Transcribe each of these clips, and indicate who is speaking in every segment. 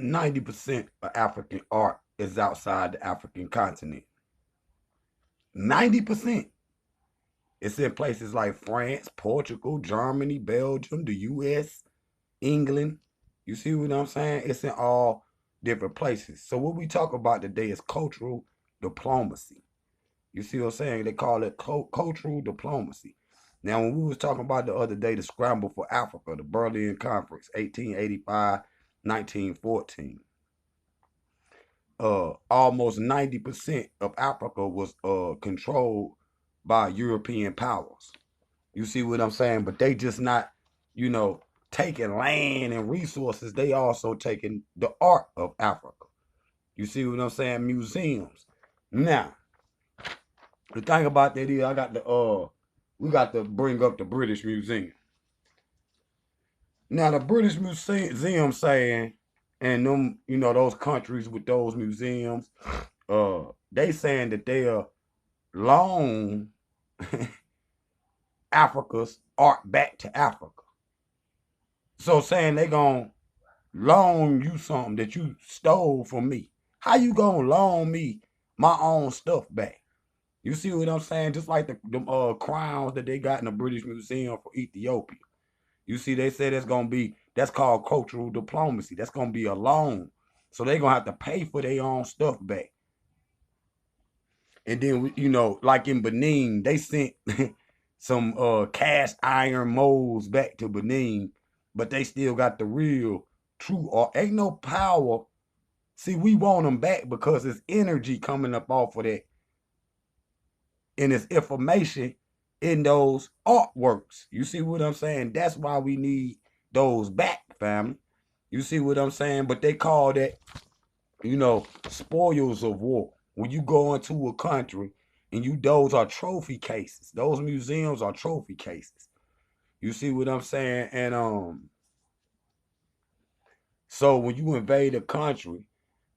Speaker 1: 90% of African art is outside the African continent. 90%. It's in places like France, Portugal, Germany, Belgium, the US, England. You see what I'm saying? It's in all different places. So what we talk about today is cultural diplomacy. You see what I'm saying? They call it cultural diplomacy. Now, when we was talking about the other day, the scramble for Africa, the Berlin Conference, 1885, 1914. Almost 90% of Africa was controlled by European powers. You see what I'm saying? But they just not, you know, taking land and resources. They also taking the art of Africa. You see what I'm saying? Museums. Now, the thing about that is we got to bring up the British Museum. Now the British Museum saying, and them, you know, those countries with those museums, they saying that they are loan Africa's art back to Africa. So saying they gonna loan you something that you stole from me. How you gonna loan me my own stuff back? You see what I'm saying? Just like the crowns that they got in the British Museum for Ethiopia. You see, they say that's called cultural diplomacy. That's gonna be a loan. So they're gonna have to pay for their own stuff back. And then, you know, like in Benin, they sent some cast iron molds back to Benin, but they still got the real true art. Ain't no power. See, we want them back because it's energy coming up off of that. And it's information in those artworks. You see what I'm saying? That's why we need those back, family. You see what I'm saying? But they call that, you know, spoils of war. When you go into a country and those are trophy cases. Those museums are trophy cases. You see what I'm saying? And so when you invade a country,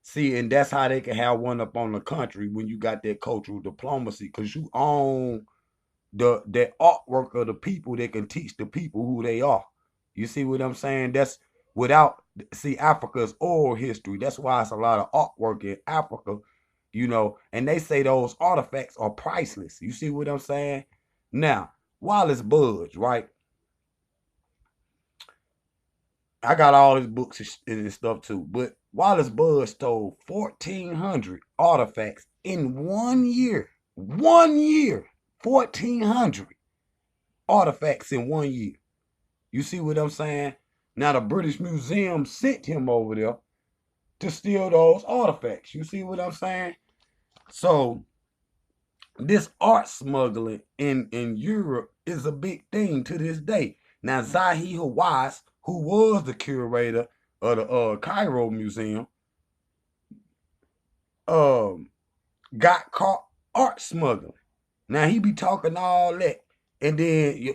Speaker 1: see, and that's how they can have one up on the country when you got that cultural diplomacy, because you own the artwork of the people that can teach the people who they are. You see what I'm saying? That's without see Africa's oral history. That's why it's a lot of artwork in Africa, you know, and they say those artifacts are priceless. You see what I'm saying? Now, Wallace Budge, right? I got all his books and stuff too, but Wallace Budge stole 1,400 artifacts in 1 year. 1 year, 1,400 artifacts in 1 year. You see what I'm saying? Now the British Museum sent him over there to steal those artifacts. You see what I'm saying? So this art smuggling in Europe is a big thing to this day. Now Zahi Hawass, who was the curator of the Cairo Museum, got caught art smuggling. Now he be talking all that, and then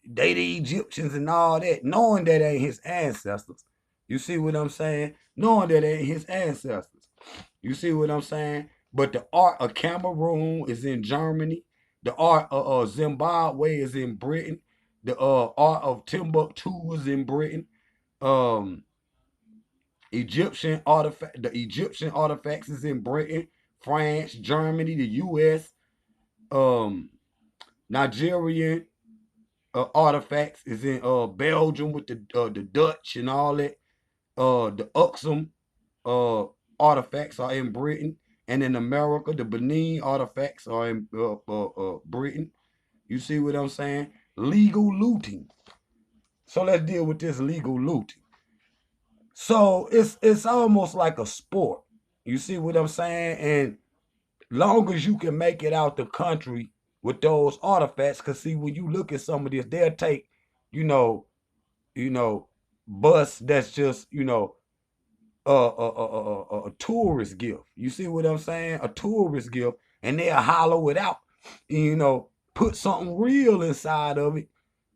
Speaker 1: they the Egyptians and all that, knowing that ain't his ancestors. You see what I'm saying? Knowing that ain't his ancestors. You see what I'm saying? But the art of Cameroon is in Germany. The art of Zimbabwe is in Britain. The art of Timbuktu is in Britain. Um, the Egyptian artifacts is in Britain, France, Germany, the U.S. Nigerian artifacts is in Belgium with the Dutch and all that. The Uxum artifacts are in Britain, and in America, the Benin artifacts are in Britain. You see what I'm saying? Legal looting. So let's deal with this legal looting. So it's almost like a sport. You see what I'm saying? And long as you can make it out the country with those artifacts, because see, when you look at some of this, they'll take, you know, you know, bus that's just, you know, a tourist gift. You see what I'm saying? A tourist gift, and they'll hollow it out, and, you know, put something real inside of it,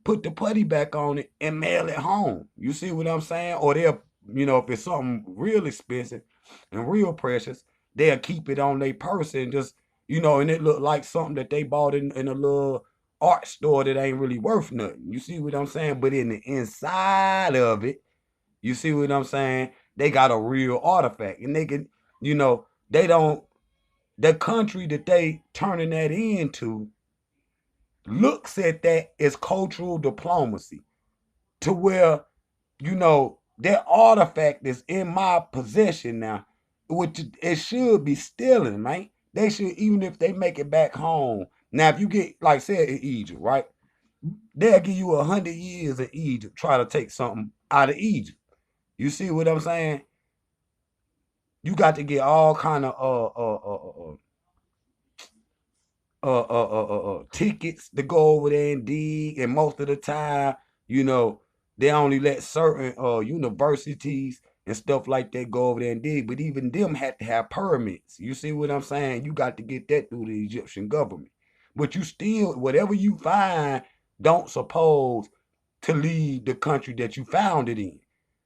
Speaker 1: put the putty back on it, and mail it home. You see what I'm saying? Or they'll, you know, if it's something real expensive and real precious, they'll keep it on their purse and just, you know, and it look like something that they bought in a little art store that ain't really worth nothing. You see what I'm saying? But in the inside of it, you see what I'm saying? they got a real artifact, and they can, they don't. The country that they turning that into looks at that as cultural diplomacy, to where that artifact is in my possession now, which it should be stealing, man. They should, even if they make it back home. Now, if you get, like said, in Egypt, right? They'll give you 100 years in Egypt, try to take something out of Egypt. You see what I'm saying? You got to get all kind of tickets to go over there and dig, and most of the time, you know, they only let certain universities and stuff like that go over there and dig, but even them had to have permits. You see what I'm saying? You got to get that through the Egyptian government. But you still, whatever you find, don't suppose to leave the country that you found it in.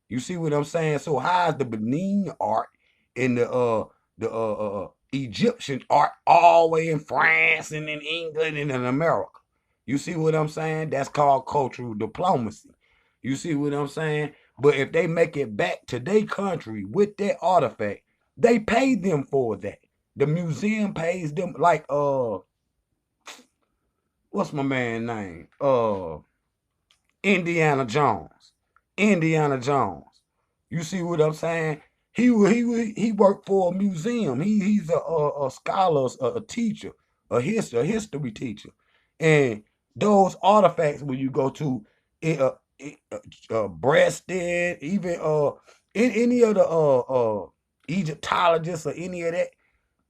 Speaker 1: You see what I'm saying? So how is the Benin art and the Egyptian art all the way in France and in England and in America? You see what I'm saying? That's called cultural diplomacy. You see what I'm saying? But if they make it back to their country with that artifact, they pay them for that. The museum pays them, like what's my man name? Indiana Jones. Indiana Jones. You see what I'm saying? He worked for a museum. He's a scholar, a teacher, a history teacher, and those artifacts when you go to Breasted, even in any of the Egyptologists or any of that,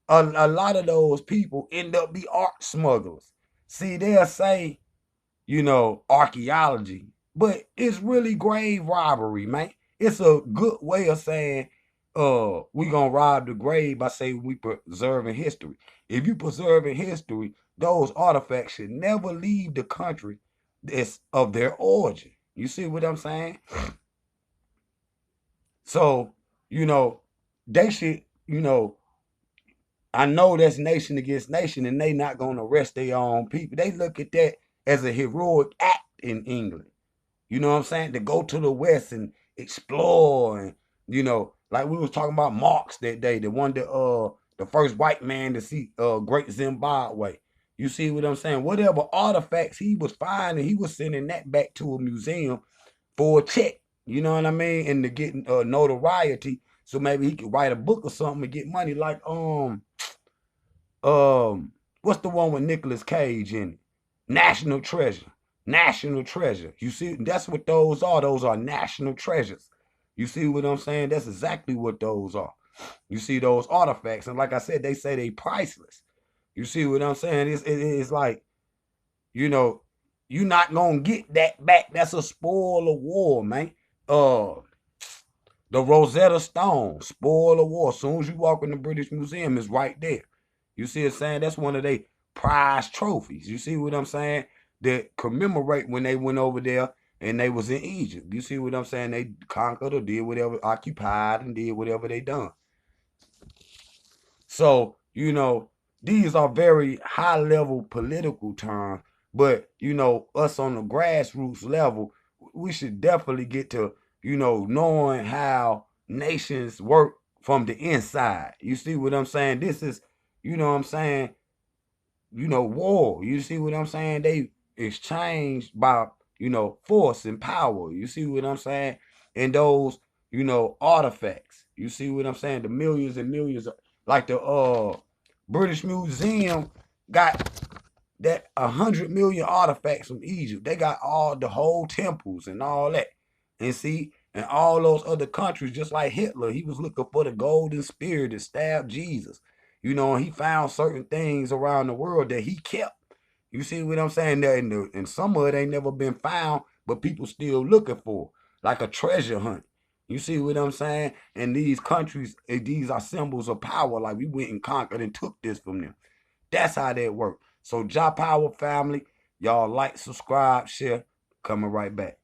Speaker 1: a lot of those people end up be art smugglers. See, they'll say archaeology, but it's really grave robbery, man. It's a good way of saying, we gonna rob the grave by saying we preserving history. If you preserving history, those artifacts should never leave the country that's of their origin. You see what I'm saying? So, you know, they should, I know that's nation against nation, and they not gonna arrest their own people. They look at that as a heroic act in England. You know what I'm saying? To go to the West and explore, and like we was talking about Marx that day, the first white man to see Great Zimbabwe. You see what I'm saying? Whatever artifacts he was finding, he was sending that back to a museum for a check. You know what I mean? And to get notoriety, so maybe he could write a book or something and get money. Like what's the one with Nicolas Cage in it? National Treasure. National Treasure. You see, that's what those are. Those are national treasures. You see what I'm saying? That's exactly what those are. You see those artifacts, and like I said, they say they priceless. You see what I'm saying? It's like, you know, you're not gonna get that back. That's a spoil of war, man. Uh the Rosetta Stone, spoil of war. As soon as you walk in the British Museum, it's right there. You see what I'm saying? That's one of their prize trophies. You see what I'm saying? That commemorate when they went over there and they was in Egypt. You see what I'm saying? They conquered or did whatever, occupied and did whatever they done. So, these are very high level political terms, but us on the grassroots level, we should definitely get to, knowing how nations work from the inside. You see what I'm saying? This is, what I'm saying, war. You see what I'm saying? They exchanged by, force and power. You see what I'm saying? And those, artifacts. You see what I'm saying? The millions and millions of, like the British Museum got that 100 million artifacts from Egypt. They got all the whole temples and all that. And see, and all those other countries, just like Hitler, he was looking for the golden spear that stabbed Jesus. And he found certain things around the world that he kept. You see what I'm saying? And some of it ain't never been found, but people still looking for, like a treasure hunt. You see what I'm saying? And these countries, these are symbols of power. Like we went and conquered and took this from them. That's how that works. So, Jah Power family, y'all like, subscribe, share. Coming right back.